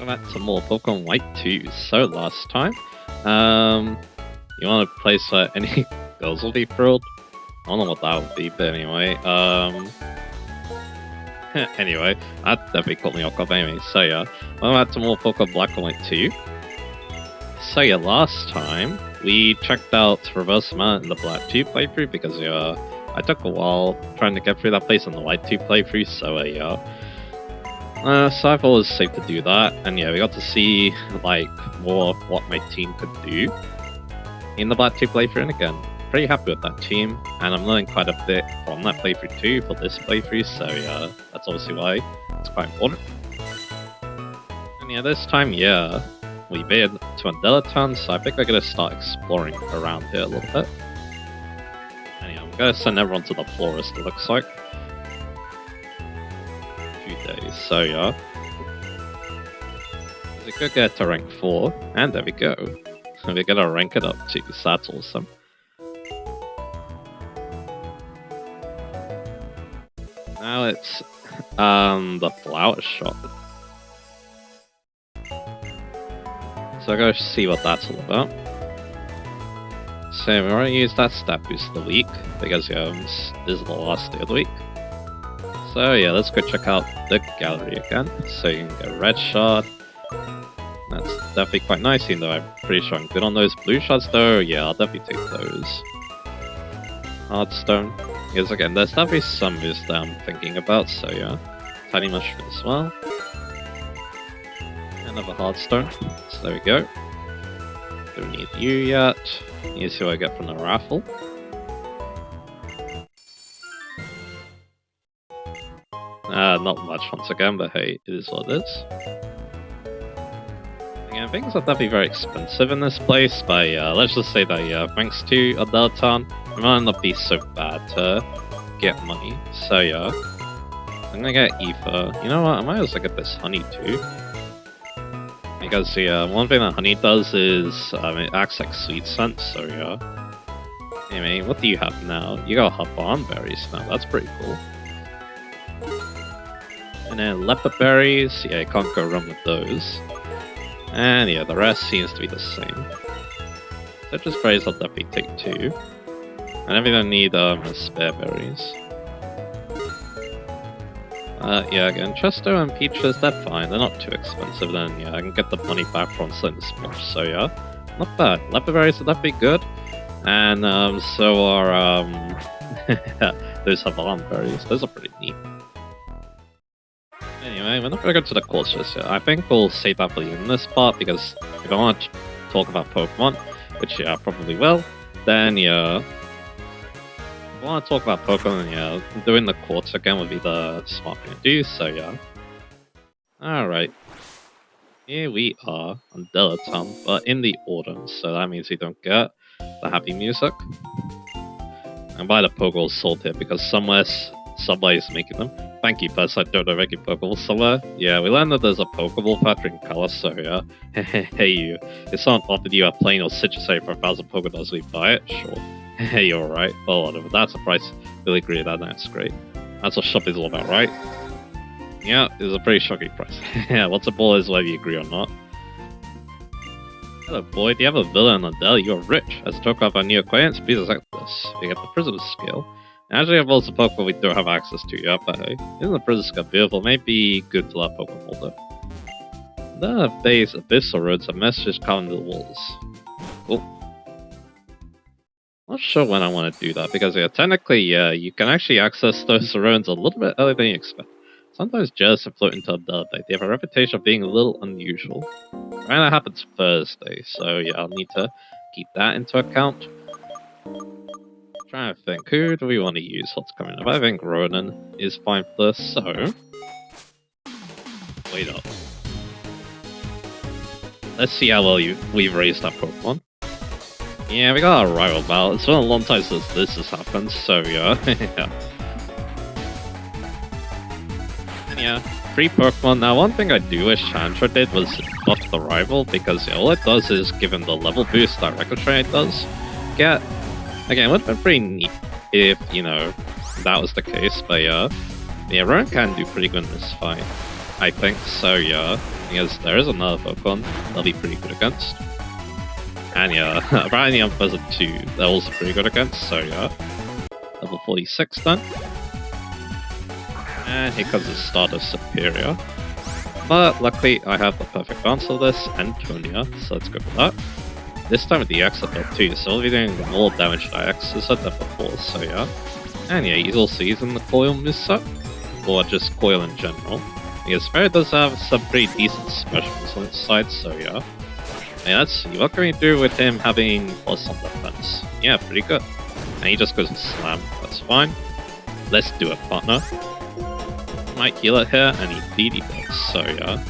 Welcome back to more Pokemon White 2. So last time, you want a place where any girls will be thrilled? I don't know what that would be, but anyway, anyway, that definitely caught me off guard anyway. So yeah, welcome back to more Pokemon Black and White 2. So yeah, last time, we checked out Reverse Mount in the Black 2 playthrough because I took a while trying to get through that place on the White 2 playthrough, so so I thought it was safe to do that, and yeah, we got to see like more of what my team could do in the Black 2 playthrough, and again, pretty happy with that team, and I'm learning quite a bit from that playthrough too for this playthrough, so yeah, that's obviously why it's quite important. And yeah, this time, yeah, we made it to Undella Town, so I think we're gonna start exploring around here a little bit. And yeah, I'm gonna send everyone to the florist, it looks like. Days. So yeah, we could get to rank 4, and there we go. We're gonna rank it up too, so that's awesome. Now it's the flower shop. So I'll go see what that's all about. So we already used that stat boost the week, because yeah, this is the last day of the week. So yeah, let's go check out the gallery again. So you can get red shard. That's definitely quite nice, even though I'm pretty sure I'm good on those blue shards though. Yeah, I'll definitely take those. Hardstone. Because again, there's definitely some moves that I'm thinking about, so yeah. Tiny mushroom as well. Another hardstone. So there we go. Don't need you yet. Need to see what I get from the raffle. Not much once again, but hey, it is what it is. Again, things are definitely very expensive in this place, but let's just say that thanks to Undella Town, it might not be so bad to get money. So yeah, I'm gonna get ether. You know what, I might as well get this honey too. Because one thing that honey does is it acts like sweet scent, so yeah. Anyway, what do you have now? You got Haban berries now, that's pretty cool. And then leopard berries, yeah, you can't go wrong with those. And yeah, the rest seems to be the same. Citrus berries I'll definitely take too. And everything I need is spare berries. Yeah, again, Chesto and Peaches, they're fine, they're not too expensive, then yeah, I can get the money back from Slint Splash, so yeah, not bad. Leopard berries are definitely good. And so are those Havan berries, those are pretty neat. Anyway, we're not going to go to the course just yet. I think we'll save that for the end of this part, because if I want to talk about Pokemon, which yeah, I probably will, then yeah, if I want to talk about Pokemon, then yeah, doing the courts again would be the smart thing to do, so yeah. Alright. Here we are on Undella Town, but in the autumn, so that means we don't get the happy music. And by the Pokeball sold here, because somebody's making them. Thank you, Buzz. I don't know making Pokeballs somewhere. Yeah, we learned that there's a Pokeball factory in color, so yeah. Hey you. If someone offered you a plain or citrus for 1,000 Pokeballs, we buy it? Sure. Hey, you're right. Well, whatever. That's a price. Really agree with that. That's great. That's what shopping's all about, right? Yeah, it's a pretty shocking price. Yeah, what's a ball is whether you agree or not. Hello, boy. Do you have a villa in Undella? You're rich. As a token of our new acquaintance, please accept this. We get the Prism Scale. Actually, have lots of Pokemon we don't have access to yet, but hey, isn't the Prism Scale beautiful? Maybe good to let Pokemon holder. The base abyssal roads have messages carved into the walls. Cool. Not sure when I want to do that, because yeah, technically, yeah, you can actually access those roads a little bit earlier than you expect. Sometimes jealous of floating to Undella, they have a reputation of being a little unusual. And that happens Thursday, so yeah, I'll need to keep that into account. Trying to think, who do we want to use? What's coming up? I think Ronan is fine for this, so wait up. Let's see how well we've raised our Pokemon. Yeah, we got a rival battle. It's been a long time since this has happened, so yeah. Yeah, free Pokemon. Now, one thing I do wish Chandra did was buff the rival, because yeah, all it does is give him the level boost that Ricochet does. Again, it would have been pretty neat if, you know, that was the case, but yeah, Ronan can do pretty good in this fight, I think, so yeah. because there is another Pokemon they'll be pretty good against. And yeah, apparently Unpleasant 2, they're also pretty good against, so yeah. Level 46 then. And here comes the starter Superior. But luckily I have the perfect answer to this, Antonia, so let's go for that. This time with the X up too, so we'll be doing more damage to X as I did before, so yeah. And yeah, he's also using the Coil moveset, or just Coil in general. Because Spirit does have some pretty decent specials on its side, so yeah. And let's see, what can we do with him having plus on defense? Yeah, pretty good. And he just goes to Slam, that's fine. Let's do it, partner. Might heal it here, and indeed he does, so yeah.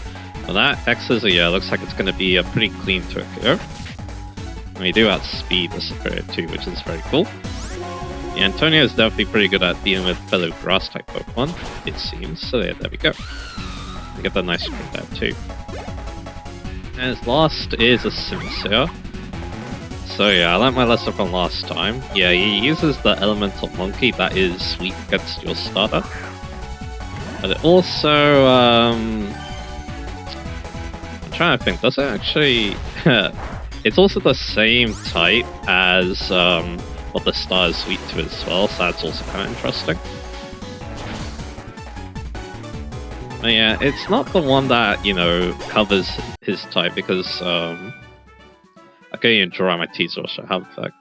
Well, that X's yeah, looks like it's going to be a pretty clean Tokyo. And we do outspeed the Superior too, which is very cool. Yeah, Antonio is definitely pretty good at dealing with fellow grass type Pokemon, it seems, so yeah, there we go. We get that nice crit there too. And his last is a Simisear. So yeah, I learned my lesson from last time. Yeah, he uses the Elemental Monkey that is weak against your starter. But it also, I'm trying to think, does it actually... it's also the same type as what the star is weak to as well, so that's also kind of interesting. But yeah, it's not the one that, you know, covers his type because, I can't even draw my teaser, so have effect.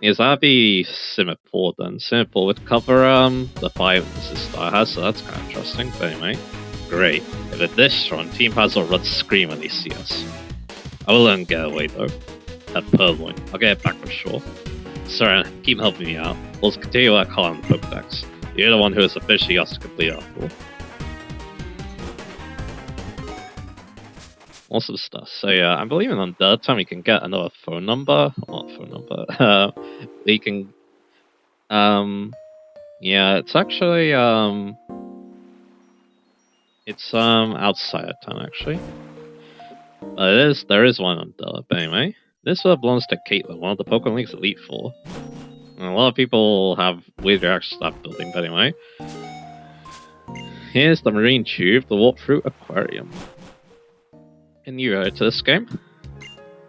Yes, that'd be Simipour then. Simipour would cover the 5 this star has, so that's kind of interesting. But anyway, great. If it's this run, Team Puzzle would scream when they see us. I will let him get away though. That Purloin. I'll get it back for sure. Sorry, keep helping me out. We'll continue work hard on the Pokedex. You're the one who is officially asked to complete after all. Awesome stuff. So yeah, I'm believing on the time we can get another phone number. Not phone number. We can. Yeah, it's actually it's outside of town actually. There is one on Undella. But anyway, this belongs to Caitlin, one of the Pokemon League's Elite Four. And a lot of people have weird reactions to that building. But anyway, here's the Marine Tube, the Walkthrough Aquarium. Can you go to this game?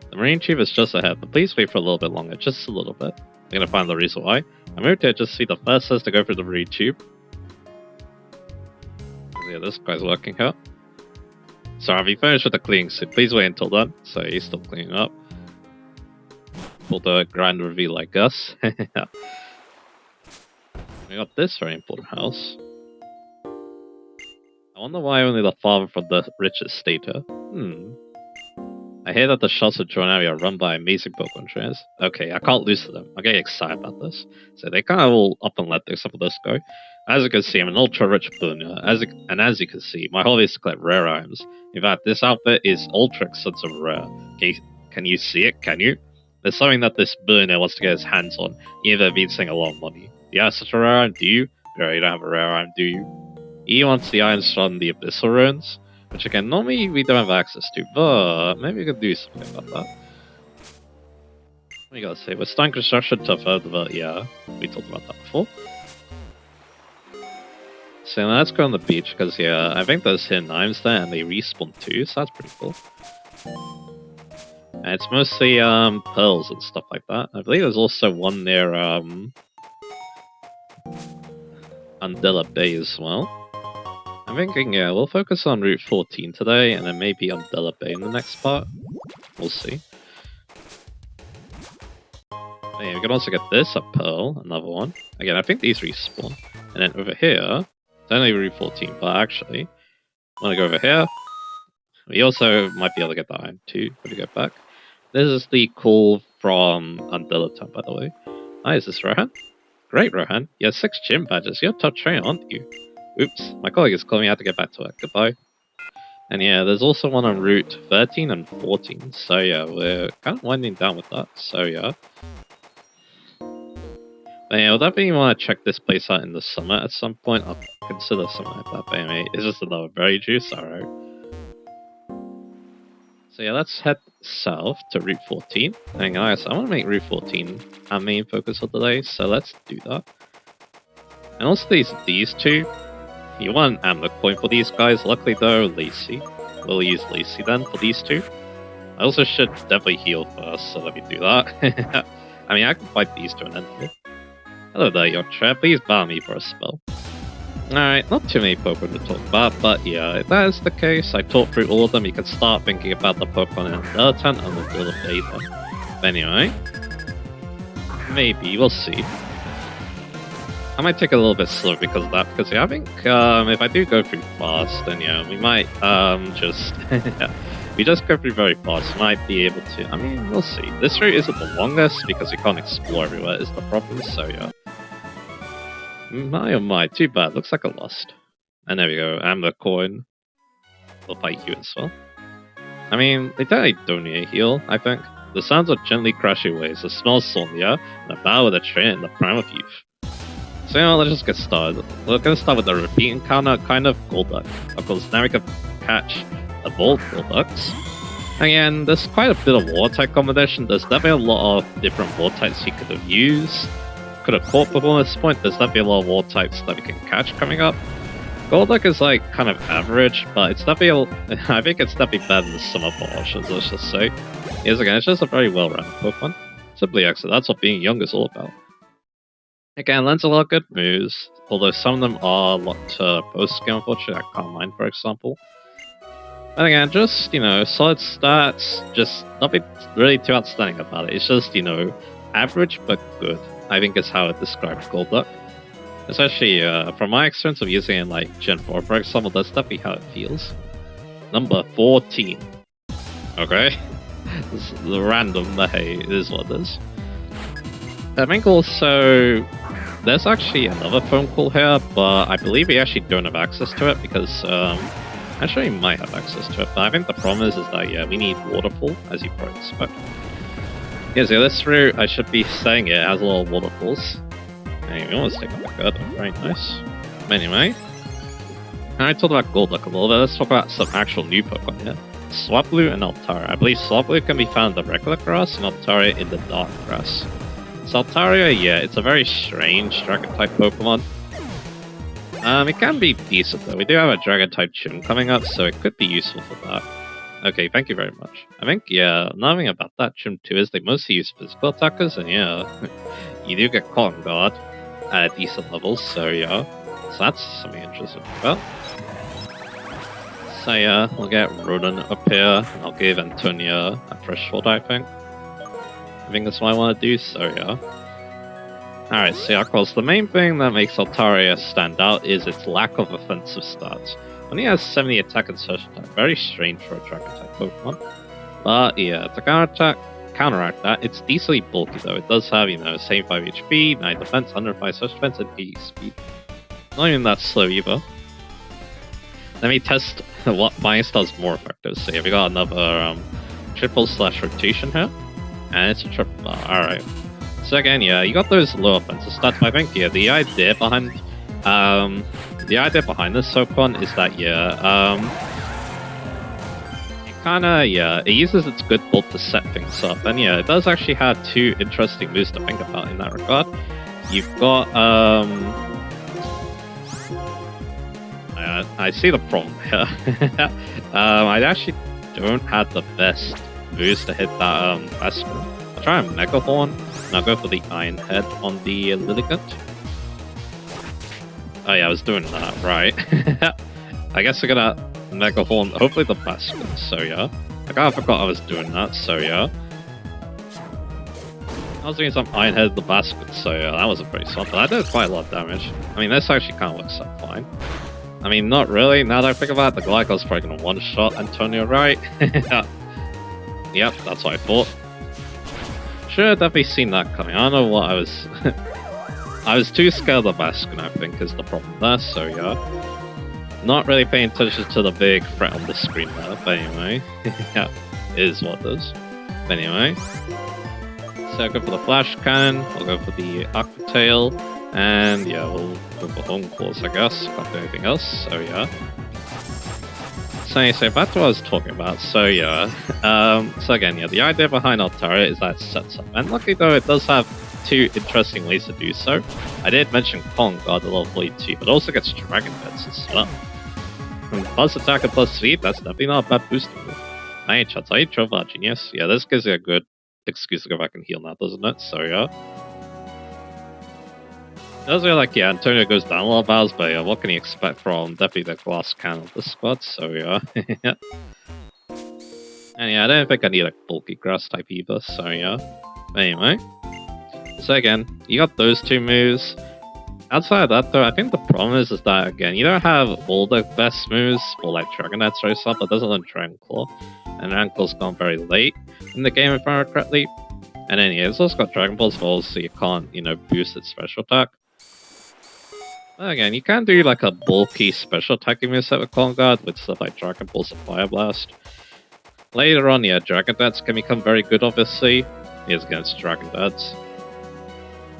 The Marine Tube is just ahead, but please wait for a little bit longer, just a little bit. I'm gonna find the reason why. I moved here just to see the first says to go through the Marine Tube. Yeah, this guy's working here. So I'll be finished with the cleaning soon. Please wait until then. So he's still cleaning up. For the grand reveal, I guess. We got this very important house. I wonder why only the father from the richest stayed here. I hear that the shots of Jonavi are run by amazing Pokemon trainers. Okay, I can't lose to them. I'm getting excited about this. So they kind of all up and let some of this go. As you can see, I'm an ultra-rich billionaire. As you can see, my hobby is to collect rare items. In fact, this outfit is ultra expensive rare. Okay, can you see it? Can you? There's something that this billionaire wants to get his hands on, even if he's saying a lot of money. Do you have such a rare item? Do you? No, you don't have a rare item, do you? He wants the items from the Abyssal Ruins, which again, normally we don't have access to, but maybe we could do something about that. What do you gotta say? We're starting construction to further develop, yeah, we talked about that before. So let's go on the beach, because yeah, I think there's hidden items there, and they respawn too, so that's pretty cool. And it's mostly pearls and stuff like that. I believe there's also one near Undella Bay as well. I'm thinking, yeah, we'll focus on Route 14 today, and then maybe Undella Bay in the next part. We'll see. But yeah, we can also get this, a pearl, another one. Again, I think these respawn. And then over here, it's only Route 14, but actually, I'm gonna go over here. We also might be able to get the iron too when we get back. This is the call from Undella Town, by the way. Hi, is this Rohan? Great, Rohan. You have 6 gym badges. You're a top trainer, aren't you? Oops, my colleague is calling me out to get back to work. Goodbye. And yeah, there's also one on Route 13 and 14. So yeah, we're kind of winding down with that. So yeah. But yeah, would that mean you want to check this place out in the summer at some point? I'll consider something like that. But anyway, it's just another berry juice. Alright. So yeah, let's head south to Route 14. And guys, I want to make Route 14 our main focus for today. So let's do that. And also these two. You want an Amulet coin for these guys, luckily though, Lacey. we'll use Lacey then for these two. I also should definitely heal first, so let me do that. I mean, I can fight these two and then heal. Hello there, Yorkshire. Please ban me for a spell. Alright, not too many Pokemon to talk about, but yeah, if that is the case, I talked through all of them, you can start thinking about the Pokemon in Undella tent and a little later. But anyway, maybe, we'll see. I might take it a little bit slow because of that, because yeah, I think if I do go through fast, then yeah, we might just... we just go through very fast, might be able to... I mean, we'll see. This route isn't the longest, because we can't explore everywhere, is the problem, so yeah. My oh my, too bad. Looks like I lost. And there we go, Amber Coin. We'll fight you as well. I mean, they don't need a heal, I think. The sounds of gently crashing waves, the smell of salt in the air, and a battle with a train in the prime of youth. So you know, let's just get started. We're gonna start with the repeat encounter, kind of Golduck. Of course, now we can catch evolved Golducks. Again, there's quite a bit of water type combination. There's definitely a lot of different water types he could have used. Could have caught before this point. There's definitely a lot of water types that we can catch coming up. Golduck is like kind of average, but it's definitely I think it's definitely better than some of the options, let's just say. Yes, again, it's just a very well-rounded Pokemon. Simply excellent, that's what being young is all about. Again, lands a lot of good moves, although some of them are locked to post-game, unfortunately, like Calm Mind, for example. And again, just, you know, solid stats, just nothing really too outstanding about it. It's just, you know, average but good, I think is how it describes Golduck. Especially from my experience of using it in like Gen 4, for example, that's definitely how it feels. Number 14. Okay? This is the random, but hey, it is what it is. I think also, there's actually another phone call here, but I believe we actually don't have access to it because, actually we might have access to it, but I think the problem is that, yeah, we need Waterfall, as you probably expect. Yeah, so this route, I should be saying it has a lot of waterfalls. Anyway, we almost take up a good, very nice. Anyway, I talked about Golduck a little bit, let's talk about some actual new Pokemon here. Swablu and Altaria. I believe Swablu can be found in the regular grass and Altaria in the dark grass. So Altaria, yeah, it's a very strange Dragon-type Pokemon. It can be decent though. We do have a Dragon-type gym coming up, so it could be useful for that. Okay, thank you very much. I think, yeah, another thing about that gym too is they mostly use physical attackers, and yeah, you do get caught on guard at decent levels, so yeah. So that's something interesting about. So yeah, we'll get Rodon up here, and I'll give Antonia a threshold, I think. I think that's what I want to do, so yeah. Alright, so yeah, of course, the main thing that makes Altaria stand out is its lack of offensive stats. Only has 70 attack and social attack, very strange for a Dragon-type Pokemon. But yeah, to counteract that, it's decently bulky though. It does have, you know, 75 HP, 9 defense, 105 social defense, and 80 speed. Not even that slow either. Let me test what my style's more effective. So yeah, we got another triple/rotation here. And it's a triple. Alright. So again, yeah, you got those low offensive stats, but I think, yeah, the idea behind this Pokemon is that, yeah, it kinda, yeah, it uses its good bolt to set things up, and yeah, it does actually have two interesting moves to think about in that regard. You've got, I see the problem here. I actually don't have the best moves to hit that, Bastion. I'll try a Mega Horn, and I'll go for the Iron Head on the Lilligant. Oh yeah, I was doing that, right. I guess we're gonna Mega Horn, hopefully the Bastion, so yeah. I kinda forgot I was doing that, so yeah. I was doing some Iron Head the Bastion, so yeah, that wasn't pretty smart, but that did quite a lot of damage. I mean, this actually kinda works out fine. I mean, not really, now that I think about it, the Glycol's probably gonna one-shot Antonio, right? Yep, that's what I thought. Should have definitely seen that coming. I don't know what I was... I was too scared of the Bastion, I think, is the problem there, so yeah. Not really paying attention to the big threat on the screen there, but anyway. Yeah, it is what it is. But anyway. So I'll go for the Flash Cannon, we'll go for the Aqua Tail, and yeah, we'll go for Home Claws, I guess. Can't do anything else, so yeah. So back to what I was talking about, so yeah. So again, yeah, the idea behind Altaria is that it sets up. And luckily though, it does have two interesting ways to do so. I did mention Kong Guard at level 42, but also gets Dragon Beds as well. and plus attack and plus speed, that's definitely not a bad boosting move. Nice shots, I Trova, genius. Yeah, this gives you a good excuse to go back and heal now, doesn't it? So yeah. Does feel like, yeah, Antonio goes down a lot of battles, but yeah, what can you expect from definitely the glass can of the squad, so yeah. And yeah, I don't think I need a bulky grass type either, so yeah. But anyway. So again, you got those two moves. Outside of that though, I think the problem is that again, you don't have all the best moves for like Dragon Dance or stuff, but doesn't learn Dragon Claw. And Dragon Claw's gone very late in the game if I remember correctly. And then yeah, it's also got Dragon Ball's Balls, so you can't, you know, boost its special attack. But again, you can do like a bulky special attacking moveset with Calm Guard with stuff like Dragon Balls and Fire Blast. Later on, yeah, Dragon Dance can become very good, obviously. He is against Dragon Dance.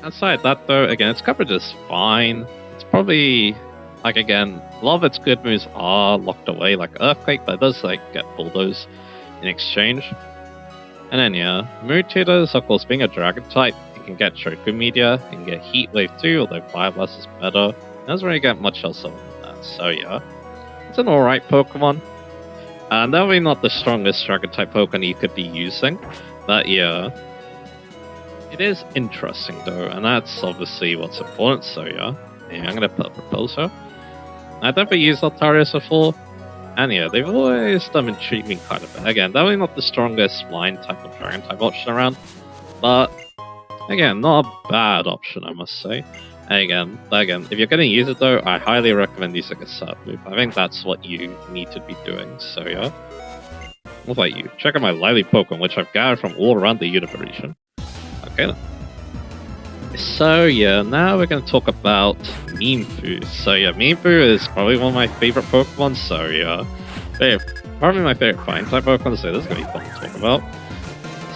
Outside that, though, again, its coverage is fine. It's probably, like, again, a lot of its good moves are locked away, like Earthquake, but it does, like, get Bulldoze in exchange. And then, yeah, Mood Tutors, of course, being a Dragon type, you can get Choku Meteor, you can get Heat Wave 2, although Fire Blast is better. It doesn't really get much else other than that, so yeah. It's an alright Pokemon. Definitely not the strongest Dragon-type Pokemon you could be using, but yeah. It is interesting though, and that's obviously what's important, so yeah. I'm gonna put a Proposal. I've never used Altarius before, and yeah, they've always done intrigue me kind of. Again, definitely not the strongest flying type or dragon type option around, but again, not a bad option, I must say. And again, if you're gonna use it though, I highly recommend using a setup move. I think that's what you need to be doing, so yeah. What about you? Check out my lively Pokemon, which I've gathered from all around the Unova region. Okay then. So yeah, now we're going to talk about Mienfoo. So yeah, Mienfoo is probably one of my favorite Pokemon, so yeah. Probably my favorite flying type Pokemon, so this is going to be fun to talk about.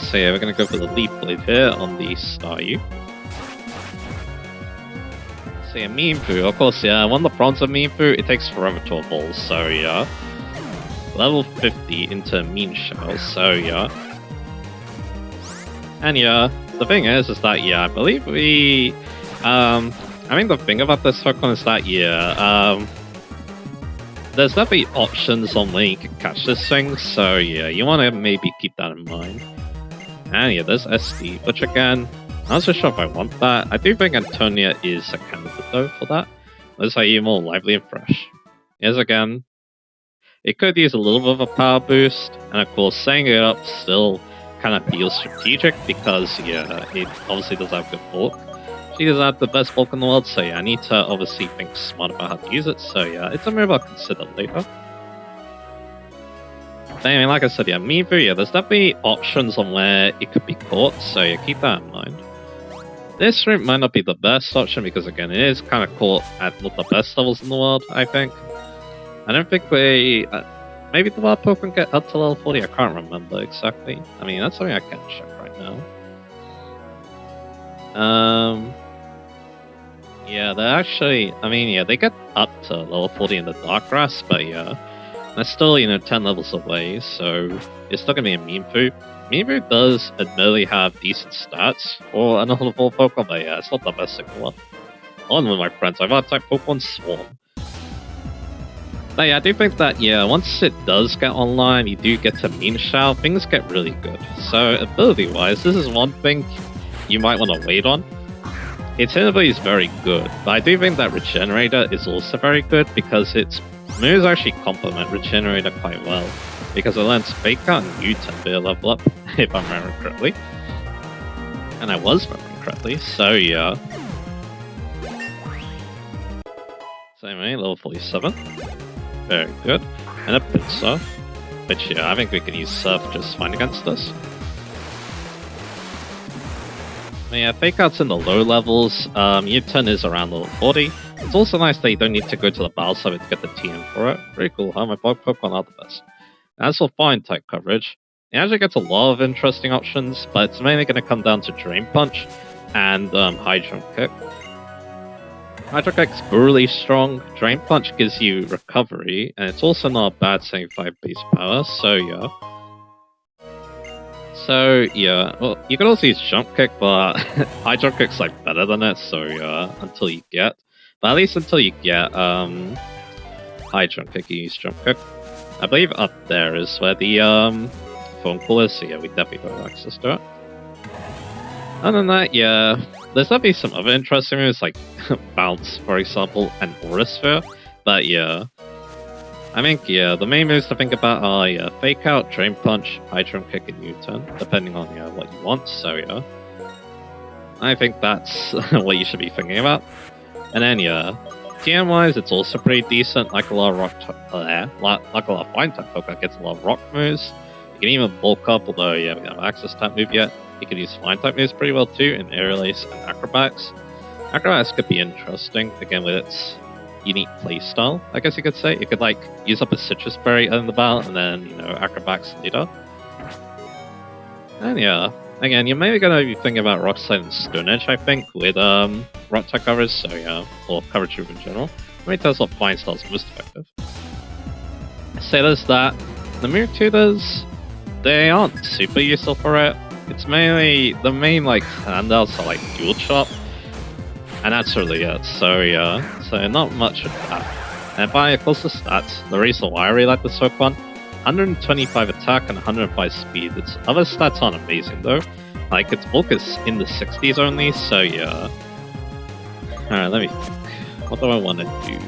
So yeah, we're going to go for the Leaf Blade here on the Staryu. So yeah, Mienfoo, of course, yeah, one of the problems of Mienfoo, it takes forever to evolve, so yeah. Level 50 into Mean Shell, so yeah. And yeah, the thing is that, yeah, I believe we, I think the thing about this Pokemon is that, yeah, there's definitely options on when you can catch this thing, so yeah, you want to maybe keep that in mind. And yeah, there's SD, which again, I'm not so sure if I want that. I do think Antonia is a candidate though for that. Let's say you're more lively and fresh. Yes, again, it could use a little bit of a power boost, and of course, setting it up still kind of feels strategic because, yeah, it obviously does have good bulk. She doesn't have the best bulk in the world, so yeah, I need to obviously think smart about how to use it, so yeah, it's a move I'll consider later. But anyway, like I said, yeah, Mienfoo, yeah, there's definitely options on where it could be caught, so yeah, keep that in mind. This route might not be the best option because, again, it is kind of caught at not the best levels in the world, I think. I don't think we... maybe the wild Pokemon get up to level 40, I can't remember exactly. I mean, that's something I can check right now. Yeah, they're actually... I mean, yeah, they get up to level 40 in the Dark Grass, but yeah. They're still, 10 levels away, so it's still gonna be a Mienfoo. Mienfoo does admittedly have decent stats for an level 4 Pokemon, but yeah, it's not the best single one. On with my friends, I've type Pokemon Swarm. But yeah, I do think that, yeah, once it does get online, you do get to Mean Shell, things get really good. So, ability-wise, this is one thing you might want to wait on. Its ability is very good, but I do think that Regenerator is also very good because its moves actually complement Regenerator quite well. Because it learns Fake Out and U-turn to level up, if I'm remembering correctly. And I was remembering correctly, so yeah. So anyway, level 47. Very good. And a Pinsir, which, yeah, I think we can use Surf just fine against us. But yeah, Fake Out's in the low levels. U-turn is around level 40. It's also nice that you don't need to go to the battle summit to get the TM for it. Pretty cool, huh? My bug Pokemon are the best. As for flying type coverage, it actually gets a lot of interesting options, but it's mainly going to come down to Drain Punch and High Jump Kick. Hydro Kick's brutally strong, Drain Punch gives you recovery, and it's also not a bad 75 base power, so yeah. So yeah, well, you can also use Jump Kick, but High Jump Kick's like better than it, so yeah, until you get. But at least until you get high jump kick, you use jump kick. I believe up there is where the phone call is, so yeah, we definitely don't have access to it. Other than that, yeah, there's definitely some other interesting moves like bounce, for example, and aura sphere, but yeah. I think, yeah, the main moves to think about are, yeah, fake out, drain punch, high jump kick, and U-turn, depending on, yeah, what you want, so yeah. I think that's what you should be thinking about. And then, yeah, TM-wise, it's also pretty decent, like a lot of rock, like a lot of flying type Pokemon gets a lot of rock moves. You can even bulk up, although, yeah, we don't have access type move yet. You can use flying type moves pretty well too, in Aerial Ace and Acrobatics. Acrobatics could be interesting, again, with its unique playstyle, I guess you could say. You could, like, use up a Citrus Berry in the battle, and then, you know, Acrobatics later. And yeah, again, you're maybe going to be thinking about Rock Slide and Stone Edge, I think, with Rock type coverage, so yeah, or coverage move in general. Let me tell us what Flying Style is most effective. Say there's that. The Mirror Tutors, they aren't super useful for it. It's mainly, the main, like, handouts are, like, Dual Chop, and that's really it, so yeah, so not much of that. And by of course the stats, the reason why I really like this Pokemon, 125 attack and 105 speed. Its other stats aren't amazing though, like its bulk is in the 60s only, so yeah. Alright, let me think. What do I want to do?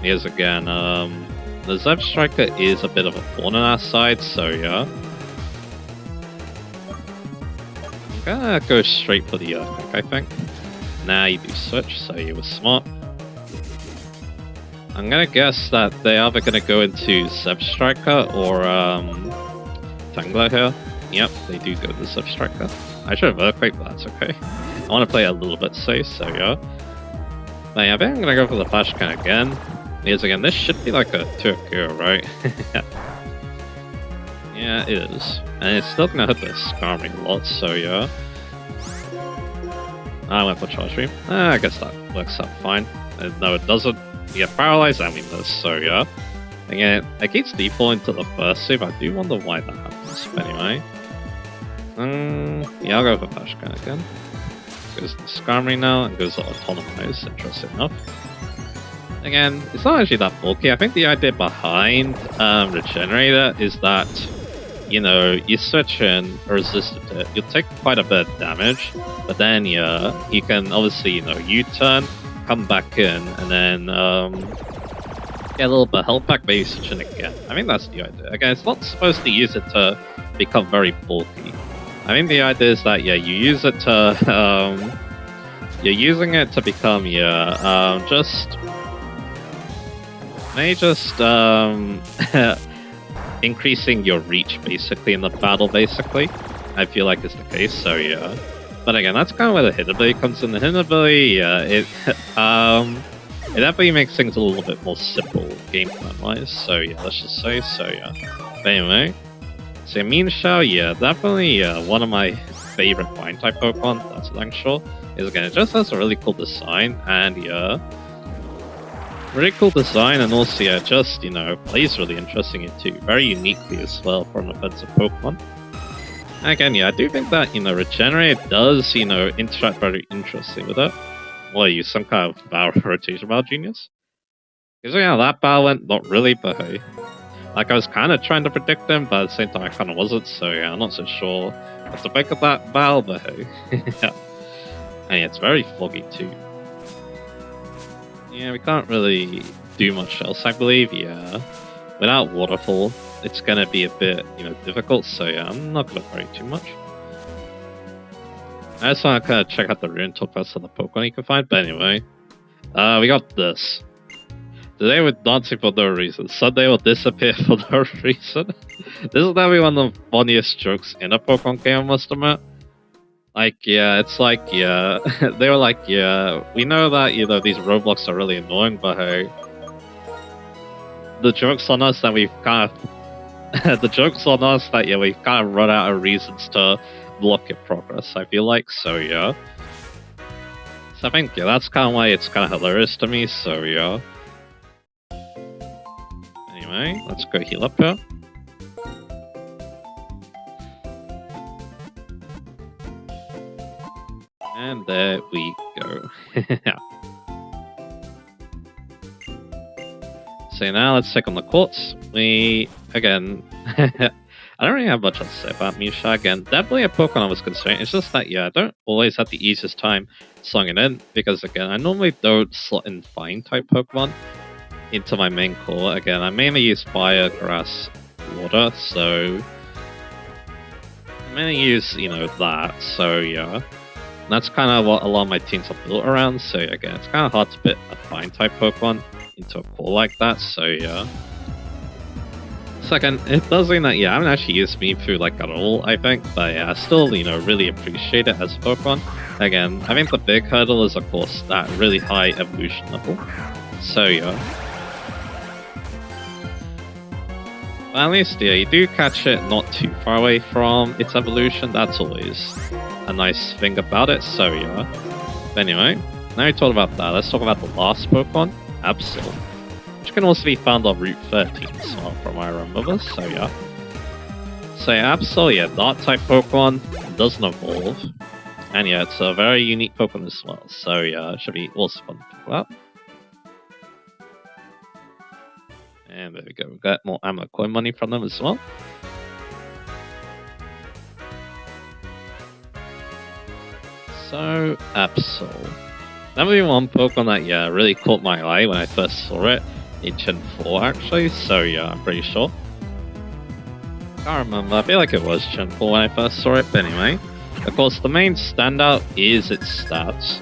Here's again, the Zeb Striker is a bit of a thorn on our side, so yeah. I'm gonna go straight for the Earthquake, I think. Now you do switch, so you were smart. I'm gonna guess that they're either gonna go into Zeb Striker or Tangler here. Yep, they do go to Zeb Striker. I should have Earthquake, but that's okay. I want to play a little bit safe, so yeah. But yeah, I think I'm gonna go for the Flash Can again. Because again, this should be like a Turkura, right? Yeah, it is. And it's still gonna hit the Skarmory a lot, so yeah. I went for Charge Beam. I guess that works out fine. No, it doesn't. You get paralyzed and we miss, so yeah. Again, it keeps defaulting to the first save. I do wonder why that happens. But anyway. Yeah, I'll go for Flashcan again. Goes to Skarmory now and goes to Autonomize, interesting enough. Again, it's not actually that bulky. I think the idea behind Regenerator is that, you know, you switch in or resist it, you'll take quite a bit of damage, but then yeah, you can obviously, you know, U-turn, come back in, and then get a little bit of health back, maybe switch in again. I think that's the idea. Again, it's not supposed to use it to become very bulky. I think the idea is that, yeah, you use it to, you're using it to become, yeah, just increasing your reach, basically, in the battle, basically. I feel like is the case, so yeah. But again, that's kind of where the hit ability comes in. The hit ability, yeah, it definitely makes things a little bit more simple, game plan-wise, so yeah, let's just say, so yeah. But anyway, so Mean Shao, yeah, definitely one of my favorite Flying-type Pokemon, that's for dang sure. Is again, it just has a really cool design, and yeah, really cool design, and also, yeah, just, you know, plays really interesting too. Very uniquely as well for an offensive Pokemon. And again, yeah, I do think that, you know, Regenerate does, you know, interact very interesting with it. Well, use some kind of Battle Rotation Battle Genius. Because, yeah, that battle went not really, but hey. Like, I was kind of trying to predict them, but at the same time, I kind of wasn't, so yeah, I'm not so sure what to make of that battle, but hey. Yeah. And yeah, it's very foggy too. Yeah, we can't really do much else, I believe, yeah. Without Waterfall, it's gonna be a bit, you know, difficult, so yeah, I'm not gonna worry too much. I just want to kind of check out the rune, talk about some of the Pokemon you can find, but anyway. We got this. Today we're dancing for no reason. Sunday will disappear for no reason. This is definitely one of the funniest jokes in a Pokemon game, I must admit. Like, yeah, it's like, yeah, they were like, yeah, we know that, you know, these roadblocks are really annoying, but hey, the joke's on us that we've kind of, the joke's on us that, yeah, we've kind of run out of reasons to block your progress, I feel like, so yeah. So I think, yeah, that's kind of why it's kind of hilarious to me, so yeah. Anyway, let's go heal up here. And there we go. So now let's take on the Quartz. Again, I don't really have much to say about Misha. Again, definitely a Pokemon I was considering. It's just that, yeah, I don't always have the easiest time slotting it in, because again, I normally don't slot in Flying-type Pokemon into my main core. Again, I mainly use Fire, Grass, Water, so I mainly use, that, so yeah. And that's kind of what a lot of my teams are built around, so again, it's kind of hard to fit a Flying-type Pokemon into a core like that, so yeah. Second, it does mean that, yeah, I haven't actually used Mewtwo like at all, I think, but yeah, I still, really appreciate it as a Pokemon. Again, I think the big hurdle is, of course, that really high evolution level. So yeah. But at least, yeah, you do catch it not too far away from its evolution. That's always a nice thing about it, so yeah. But anyway, now we talked about that, let's talk about the last Pokemon, Absol, which can also be found on Route 13 as well, from what I remember, so yeah. So yeah, Absol, yeah, Dark-type Pokemon, doesn't evolve, and yeah, it's a very unique Pokemon as well, so yeah, it should be also fun to talk about. And there we go, we got more Ammo Coin money from them as well. So, Absol. Definitely one Pokemon that, yeah, really caught my eye when I first saw it. In Gen 4, actually, so yeah, I'm pretty sure. Can't remember, I feel like it was Gen 4 when I first saw it, but anyway. Of course, the main standout is its stats.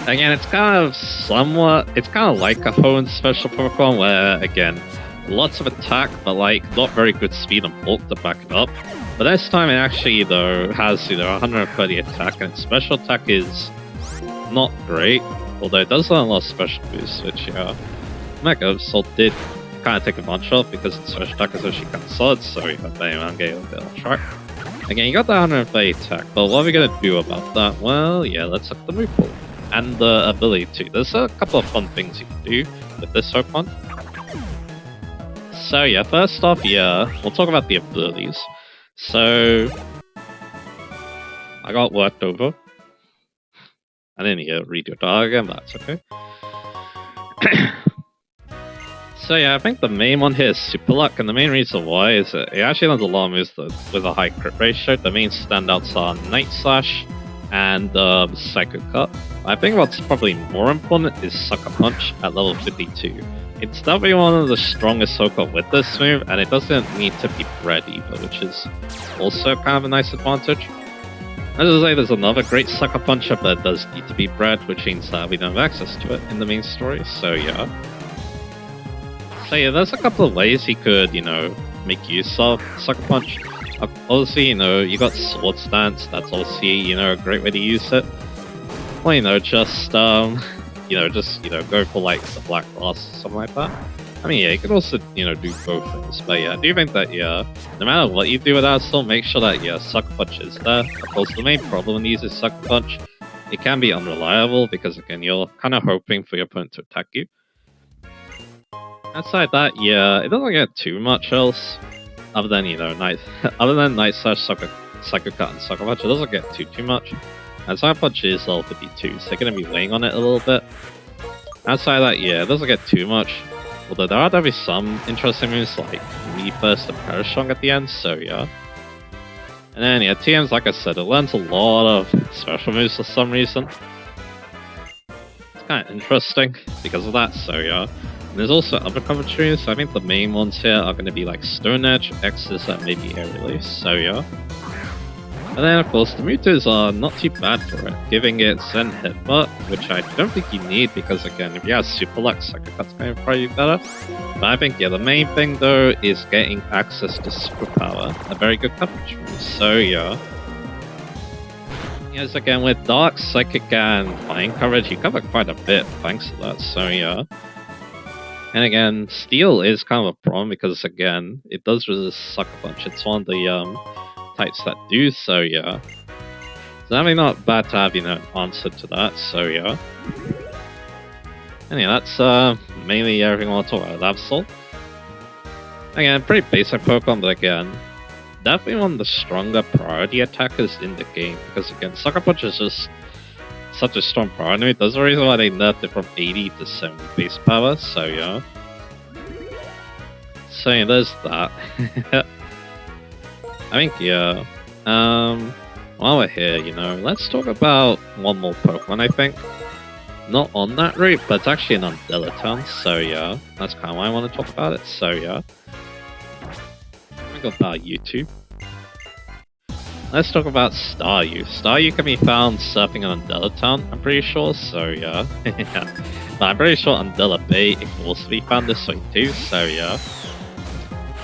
Again, it's kind of like a Hoenn special Pokemon where, again, lots of attack, but like, not very good speed and bulk to back it up. But this time it actually, though, has, 130 attack, and its special attack is not great, although it does learn a lot of special boosts, which, yeah, Mega Assault did kind of take advantage of, because its special attack is actually kind of solid, so yeah, but anyway, I'm getting a bit off track. Again, you got that 130 attack, but what are we gonna do about that? Well, yeah, let's look at the move pool. And the ability too. There's a couple of fun things you can do with this Pokemon. So yeah, first off, yeah, we'll talk about the abilities. So I got worked over. I didn't read your dialogue again, but that's okay. So yeah, I think the main one here is Super Luck, and the main reason why is that it actually lands a lot of moves with a high crit ratio. The main standouts are Night Slash and Psycho Cut. I think what's probably more important is Sucker Punch at level 52. It's definitely one of the strongest Pokemon with this move, and it doesn't need to be bred either, which is also kind of a nice advantage. As I say, there's another great Sucker Puncher, but it does need to be bred, which means that we don't have access to it in the main story, so yeah. So yeah, there's a couple of ways you could, make use of Sucker Punch. Obviously, you got Sword Stance, that's obviously, a great way to use it. Well, just go for like the Black Glass or something like that. I mean, yeah, you could also, do both things, but yeah, I do think that, yeah, no matter what you do with that, still make sure that, yeah, Sucker Punch is there. Of course, the main problem when you use Sucker Punch, it can be unreliable, because again, you're kind of hoping for your opponent to attack you. Outside that, yeah, it doesn't get too much else, other than, Night Slash, Psycho Cut, and Sucker Punch, it doesn't get too much. And Sucker Punch is level 52, so they're going to be weighing on it a little bit. Outside that, yeah, it doesn't get too much. Although there are definitely some interesting moves like Burst and Parashong at the end, so yeah. And then, yeah, TMs, like I said, it learns a lot of special moves for some reason. It's kind of interesting because of that, so yeah. And there's also other cover trees, so I think the main ones here are going to be like Stone Edge, Exodus, and maybe Air Release, so yeah. And then, of course, the Mewtwo's are not too bad for it, giving it Zen Headbutt, which I don't think you need, because again, if you have Super Luck, Psycho Cut's going to probably be better. But I think, yeah, the main thing, though, is getting access to Superpower, a very good coverage move, so yeah. Yes, again, with Dark, Psychic, and Flying coverage, you cover quite a bit thanks to that, so yeah. And again, Steel is kind of a problem, because again, it does resist Sucker Punch. It's one of the, types that do, so yeah. It's definitely not bad to have, an answer to that, so yeah. And yeah, that's mainly everything I want to talk about Absol. Again, pretty basic Pokemon, but again, definitely one of the stronger priority attackers in the game, because again, Sucker Punch is just such a strong priority. That's the reason why they nerfed it from 80 to 70 base power, so yeah. So yeah, there's that. I think, yeah. While we're here, let's talk about one more Pokemon, I think. Not on that route, but it's actually an Undella town, so yeah. That's kind of why I want to talk about it, so yeah. Think about YouTube. Let's talk about Staryu. Staryu can be found surfing on Undella town, I'm pretty sure, so yeah. But I'm pretty sure Undella Bay can also be found this way too, so yeah.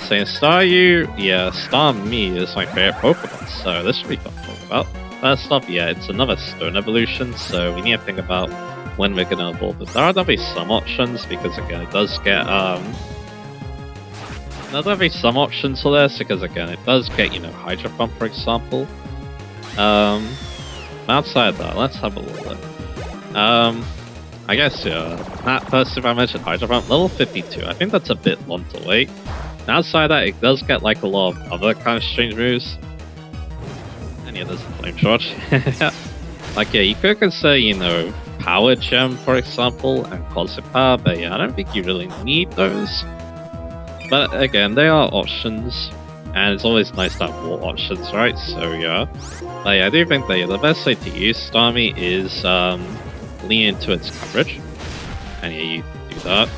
So in Staryu, yeah, Starmie is my favorite Pokemon, so this should be fun to talk about. First off, yeah, it's another stone evolution, so we need to think about when we're gonna evolve it. There are definitely some options, because again, it does get, there'll definitely some options for this, because again, it does get, Hydro Pump, for example. Outside that, let's have a look. I guess, yeah, first if I mentioned Hydro Pump, level 52, I think that's a bit long to wait. Outside that, it does get like a lot of other kind of strange moves. And yeah, there's the Flame Charge. Like, yeah, you could consider, Power Gem, for example, and Cosmic Power, but yeah, I don't think you really need those. But again, they are options, and it's always nice to have more options, right? So yeah. But yeah, I do think that the best way to use Starmie is lean into its coverage. And yeah, you do that.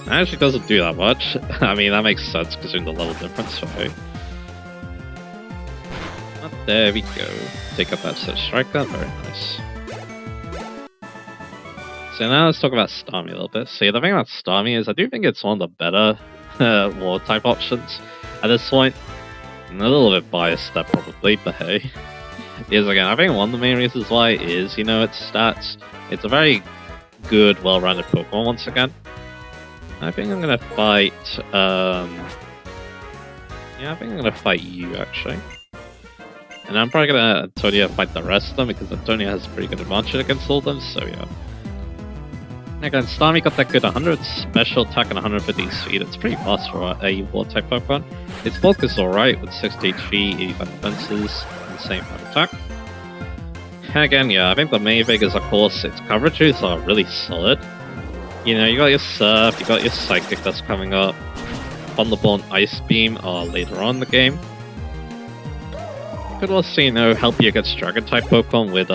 It actually doesn't do that much. I mean, that makes sense considering the level difference, right? But there we go. Take up that Surge Striker, very nice. So now let's talk about Starmie a little bit. So yeah, the thing about Starmie is I do think it's one of the better water type options at this point. I'm a little bit biased there probably, but hey. Because again, I think one of the main reasons why is, its stats. It's a very good, well-rounded Pokemon once again. I think I'm gonna fight, yeah, I think I'm gonna fight you, actually. And I'm probably gonna Antonia fight the rest of them, because Antonia has a pretty good advantage against all of them, so yeah. Again, Starmie got that good 100 special attack and 150 speed. It's pretty fast for a water-type Pokemon. Its bulk is alright, with 60 HP, 85 defenses, and the same amount of attack. And again, yeah, I think the main thing is, of course, its coverages are really solid. You got your Surf, you got your Psychic that's coming up. Thunderbolt and Ice Beam are later on in the game. You could also, help you against Dragon-type Pokemon with,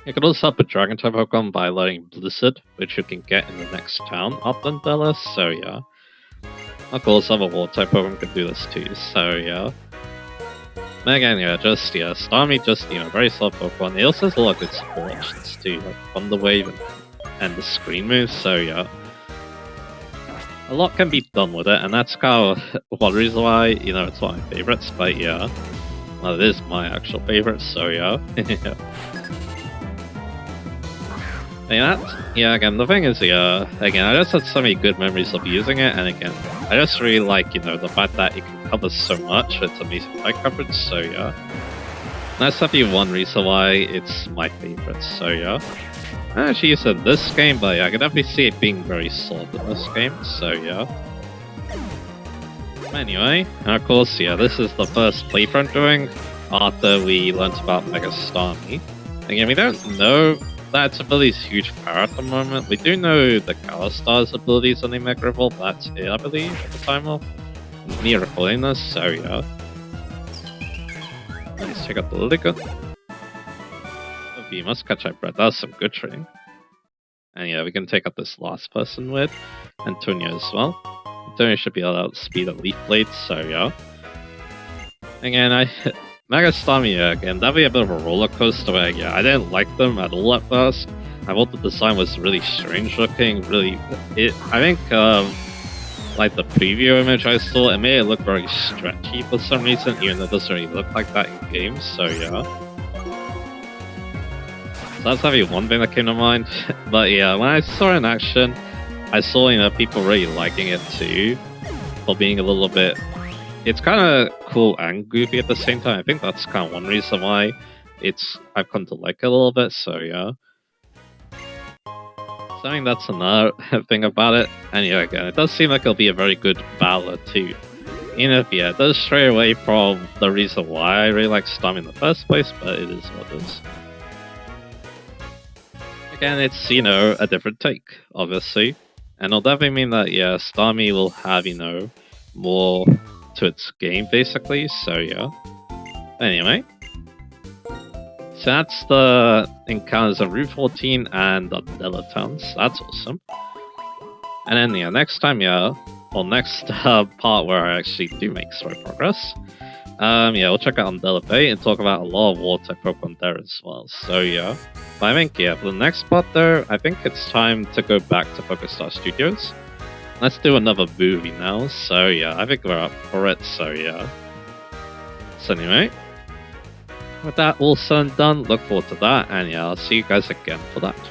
you could also help a Dragon-type Pokemon by learning Blizzard, which you can get in the next town up Undella, so yeah. Of course, other Water-type Pokemon can do this too, so yeah. And again, yeah, Starmie very solid Pokemon. It also has a lot of good support options too, like Thunder Wave and the Screen moves, so yeah. A lot can be done with it, and that's kind of one reason why, it's one of my favorites, but yeah. Well, it is my actual favorite, so yeah. Yeah, again, the thing is, yeah, again, I just had so many good memories of using it, and again, I just really like, the fact that it can cover so much, it's amazing fight coverage, so yeah. And that's definitely one reason why it's my favorite, so yeah. I actually used it in this game, but yeah, I can definitely see it being very solid in this game, so yeah. Anyway, and of course, yeah, this is the first playthrough I'm doing after we learnt about Mega Starmie. Again, we don't know that its ability is huge power at the moment. We do know the Galastar's abilities on the Mega Evolve, that's it, I believe, at the time of me recording this, so yeah. Let's check out the Liga. You must catch up, Brett. That's some good training. And yeah, we can take up this last person with Antonio as well. Antonio should be able to outspeed a Leaf Blade, so yeah. Again, Mega Starmie, yeah, again, that'd be a bit of a roller coaster where, yeah, I didn't like them at all at first. I thought the design was really strange looking, I think, like the preview image I saw, it made it look very stretchy for some reason, even though it doesn't really look like that in games, so yeah. So that's probably one thing that came to mind. But yeah, when I saw it in action, I saw, people really liking it too. For being a little bit... It's kind of cool and goofy at the same time. I think that's kind of one reason why I've come to like it a little bit, so yeah. So I think that's another thing about it. And yeah, again, it does seem like it'll be a very good battler too. If, yeah, it does stray away from the reason why I really like Starmie in the first place, but it is what it is. Again, it's, a different take, obviously. And it'll definitely mean that, yeah, Starmie will have, more to its game, basically. So, yeah. Anyway. So that's the encounters on Route 14 and the Undella towns. That's awesome. And then, yeah, next time, yeah, or next part where I actually do make story progress, yeah, we'll check out Undella Bay and talk about a lot of water Pokemon there as well. So, yeah. But I think, yeah, for the next part, though, I think it's time to go back to PokeStar Studios. Let's do another movie now. So, yeah, I think we're up for it. So, yeah. So, anyway, with that all said and done, look forward to that. And, yeah, I'll see you guys again for that.